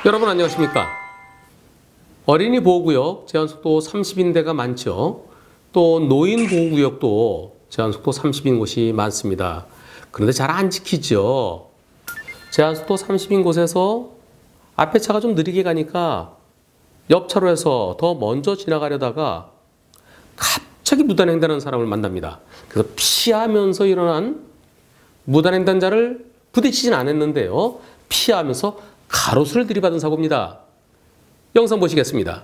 여러분 안녕하십니까? 어린이 보호구역 제한속도 30인대가 많죠. 또 노인 보호구역도 제한속도 30인 곳이 많습니다. 그런데 잘 안 지키죠. 제한속도 30인 곳에서 앞에 차가 좀 느리게 가니까 옆 차로에서 더 먼저 지나가려다가 갑자기 무단횡단하는 사람을 만납니다. 그래서 피하면서 일어난 무단횡단자를 부딪히진 않았는데요. 피하면서 가로수를 들이받은 사고입니다. 영상 보시겠습니다.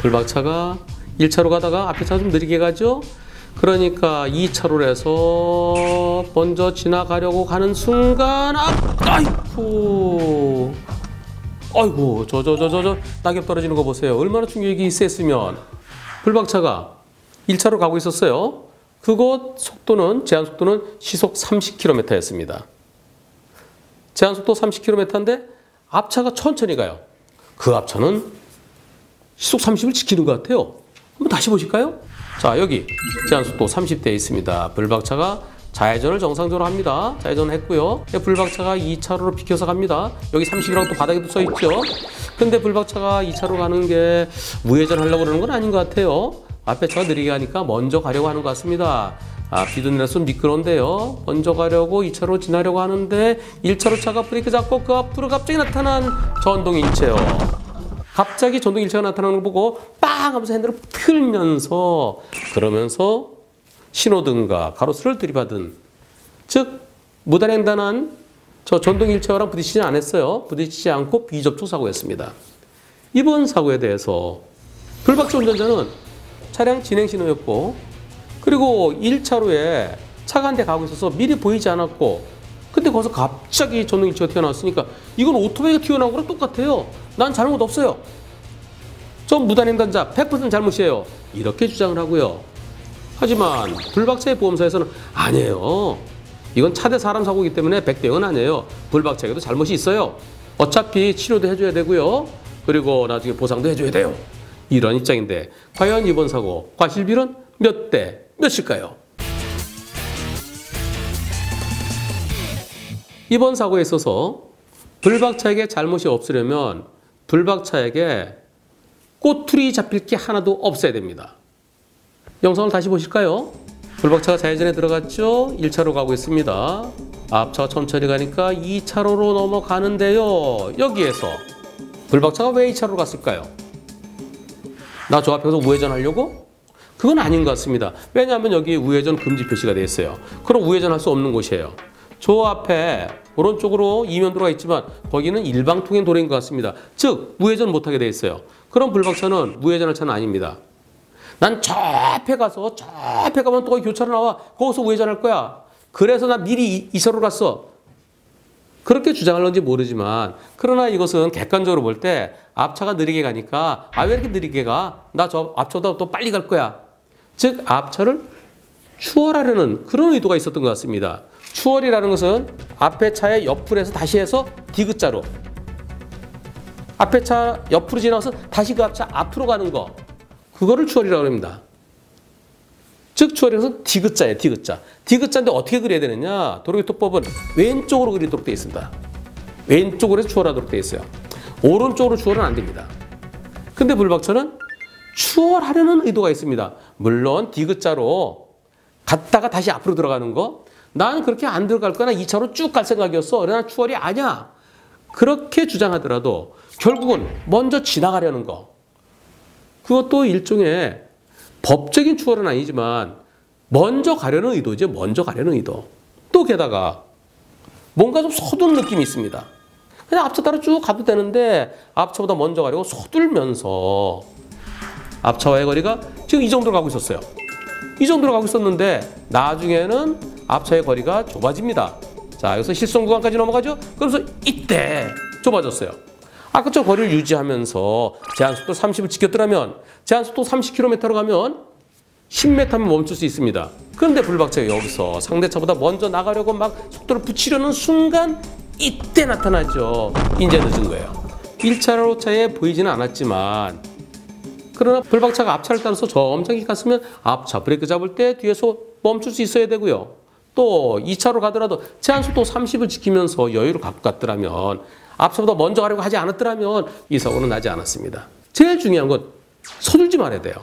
불박차가 1차로 가다가 앞에 차가 좀 느리게 가죠. 그러니까 2차로에서 먼저 지나가려고 가는 순간 아이고 저 낙엽 떨어지는 거 보세요. 얼마나 충격이 셌으면. 불박차가 1차로 가고 있었어요. 그곳 속도는 제한속도는 시속 30km였습니다. 제한속도 30km인데 앞차가 천천히 가요. 그 앞차는 시속 30을 지키는 것 같아요. 한번 다시 보실까요? 자, 여기 제한속도 30대에 있습니다. 불박차가 좌회전을 정상적으로 합니다. 좌회전을 했고요. 불박차가 2차로로 비켜서 갑니다. 여기 30이라고 또 바닥에도 써있죠. 근데 불박차가 2차로 가는 게 우회전 하려고 그러는 건 아닌 것 같아요. 앞에 차가 느리게 가니까 먼저 가려고 하는 것 같습니다. 비도 내려서 미끄러운데요. 먼저 가려고 2차로 지나려고 하는데 1차로 차가 브레이크 잡고 그 앞으로 갑자기 나타난 전동일체요. 갑자기 전동일체가 나타나는 걸 보고 빵 하면서 핸들을 틀면서 그러면서 신호등과 가로수를 들이받은, 즉 무단횡단한 저 전동일체와랑 부딪히지 않았어요. 부딪히지 않고 비접촉 사고였습니다. 이번 사고에 대해서 불박차 운전자는 차량 진행 신호였고, 그리고 1차로에 차가 한 대 가고 있어서 미리 보이지 않았고, 근데 거기서 갑자기 전동일체가 튀어나왔으니까 이건 오토바이가 튀어나온 거랑 똑같아요. 난 잘못 없어요. 저 무단횡단자 100% 잘못이에요. 이렇게 주장을 하고요. 하지만 불박차의 보험사에서는 아니에요. 이건 차 대 사람 사고이기 때문에 100대 0은 아니에요. 불박차에도 잘못이 있어요. 어차피 치료도 해줘야 되고요. 그리고 나중에 보상도 해줘야 돼요. 이런 입장인데 과연 이번 사고 과실비는 몇 대 몇일까요? 이번 사고에 있어서 불박차에게 잘못이 없으려면 불박차에게 꼬투리 잡힐 게 하나도 없어야 됩니다. 영상을 다시 보실까요? 불박차가 좌회전에 들어갔죠? 1차로 가고 있습니다. 앞차가 천천히 가니까 2차로로 넘어가는데요. 여기에서 불박차가 왜 2차로로 갔을까요? 나 저 앞에서 우회전 하려고? 그건 아닌 것 같습니다. 왜냐하면 여기 우회전 금지 표시가 되어 있어요. 그럼 우회전할 수 없는 곳이에요. 저 앞에 오른쪽으로 이면도로가 있지만 거기는 일방통행 도로인 것 같습니다. 즉 우회전 못하게 되어 있어요. 그럼 불박차는 우회전할 차는 아닙니다. 난 저 앞에 가서 저 앞에 가면 또 교차로 나와. 거기서 우회전할 거야. 그래서 나 미리 2차로 갔어. 그렇게 주장하는지 모르지만, 그러나 이것은 객관적으로 볼 때 앞차가 느리게 가니까 왜 이렇게 느리게 가? 나 저 앞차보다 또 빨리 갈 거야. 즉 앞차를 추월하려는 그런 의도가 있었던 것 같습니다. 추월이라는 것은 앞에 차의 옆으로 해서 다시 해서 디귿자로, 앞에 차 옆으로 지나가서 다시 그 앞차 앞으로 가는 거, 그거를 추월이라고 합니다. 즉 추월에서 디귿자예요. 디귿자. 디귿자인데 어떻게 그려야 되느냐? 도로교통법은 왼쪽으로 그리도록 되어 있습니다. 왼쪽으로 해서 추월하도록 되어 있어요. 오른쪽으로 추월은 안 됩니다. 근데 불박차는 추월하려는 의도가 있습니다. 물론 디귿자로 갔다가 다시 앞으로 들어가는 거, 난 그렇게 안 들어갈 거나 2차로 쭉 갈 생각이었어. 그러나 추월이 아니야. 그렇게 주장하더라도 결국은 먼저 지나가려는 거, 그것도 일종의 법적인 추월은 아니지만 먼저 가려는 의도죠. 먼저 가려는 의도. 또 게다가 뭔가 좀 서두른 느낌이 있습니다. 그냥 앞차 따라 쭉 가도 되는데 앞차보다 먼저 가려고 서둘면서 앞차와의 거리가 지금 이 정도로 가고 있었어요. 이 정도로 가고 있었는데 나중에는 앞차의 거리가 좁아집니다. 자, 여기서 실선 구간까지 넘어가죠. 그래서 이때 좁아졌어요. 아까 저 거리를 유지하면서 제한속도 30을 지켰더라면 제한속도 30km로 가면 10m면 멈출 수 있습니다. 그런데 불박차가 여기서 상대차보다 먼저 나가려고 막 속도를 붙이려는 순간 이때 나타나죠. 이제 늦은 거예요. 1차로 차에 보이지는 않았지만, 그러나 불박차가 앞차를 따라서 점잖게 갔으면 앞차 브레이크 잡을 때 뒤에서 멈출 수 있어야 되고요. 또 2차로 가더라도 제한속도 30을 지키면서 여유를 갖고 갔더라면 앞차보다 먼저 가려고 하지 않았더라면 이 사고는 나지 않았습니다. 제일 중요한 건 서둘지 말아야 돼요.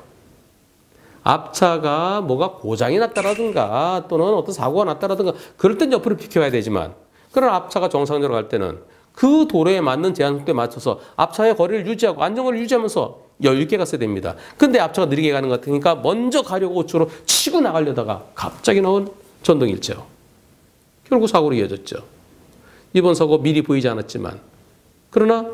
앞차가 뭐가 고장이 났다라든가 또는 어떤 사고가 났다라든가 그럴 땐 옆으로 비켜야 되지만, 그러나 앞차가 정상적으로 갈 때는 그 도로에 맞는 제한속도에 맞춰서 앞차의 거리를 유지하고 안전거리를 유지하면서 여유 있게 갔어야 됩니다. 근데 앞차가 느리게 가는 것 같으니까 먼저 가려고 우측으로 치고 나가려다가 갑자기 나온 전동일체어. 결국 사고로 이어졌죠. 이번 사고 미리 보이지 않았지만, 그러나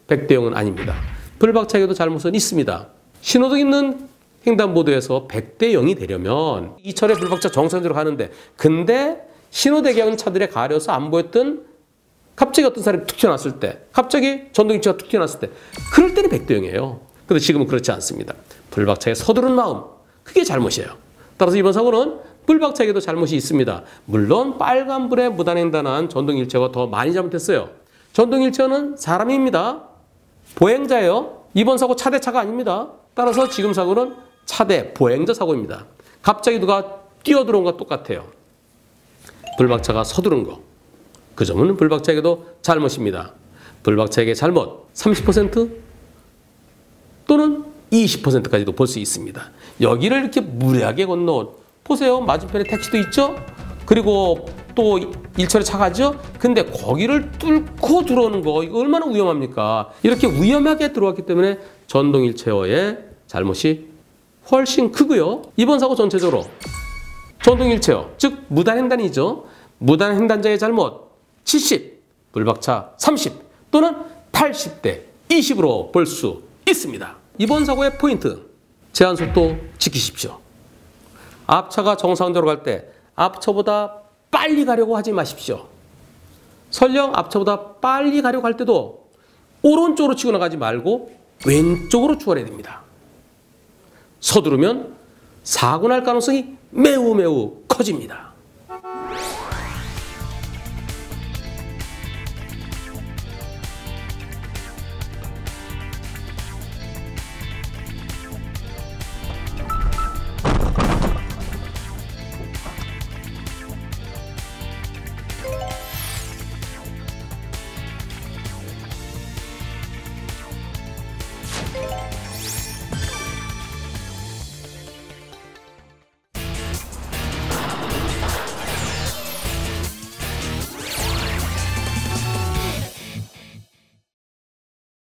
100대 0은 아닙니다. 불박차에게도 잘못은 있습니다. 신호등 있는 횡단보도에서 100대 0이 되려면 이 차례 불박차 정상적으로 가는데, 근데 신호대기하는 차들에 가려서 안 보였던 갑자기 어떤 사람이 툭 튀어나왔을 때, 갑자기 전동일체가 툭 튀어나왔을 때, 그럴 때는 100대 0이에요. 근데 지금은 그렇지 않습니다. 불박차에 서두른 마음, 그게 잘못이에요. 따라서 이번 사고는 불박차에게도 잘못이 있습니다. 물론 빨간불에 무단횡단한 전동일체가 더 많이 잘못했어요. 전동일체는 사람입니다. 보행자예요. 이번 사고 차 대 차가 아닙니다. 따라서 지금 사고는 차 대 보행자 사고입니다. 갑자기 누가 뛰어들어온 것과 똑같아요. 불박차가 서두른 거. 그 점은 불박차에게도 잘못입니다. 불박차에게 잘못 30% 또는 20%까지도 볼 수 있습니다. 여기를 이렇게 무례하게 건너온, 보세요. 맞은편에 택시도 있죠? 그리고 또 일처리 차 가죠? 근데 거기를 뚫고 들어오는 거, 이거 얼마나 위험합니까? 이렇게 위험하게 들어왔기 때문에 전동일체어의 잘못이 훨씬 크고요. 이번 사고 전체적으로 전동일체어, 즉 무단횡단이죠. 무단횡단자의 잘못 70, 불박차 30 또는 80대 20으로 볼 수 있습니다. 이번 사고의 포인트, 제한속도 지키십시오. 앞차가 정상적으로 갈 때 앞차보다 빨리 가려고 하지 마십시오. 설령 앞차보다 빨리 가려고 할 때도 오른쪽으로 치고 나가지 말고 왼쪽으로 추월해야 됩니다. 서두르면 사고 날 가능성이 매우 커집니다.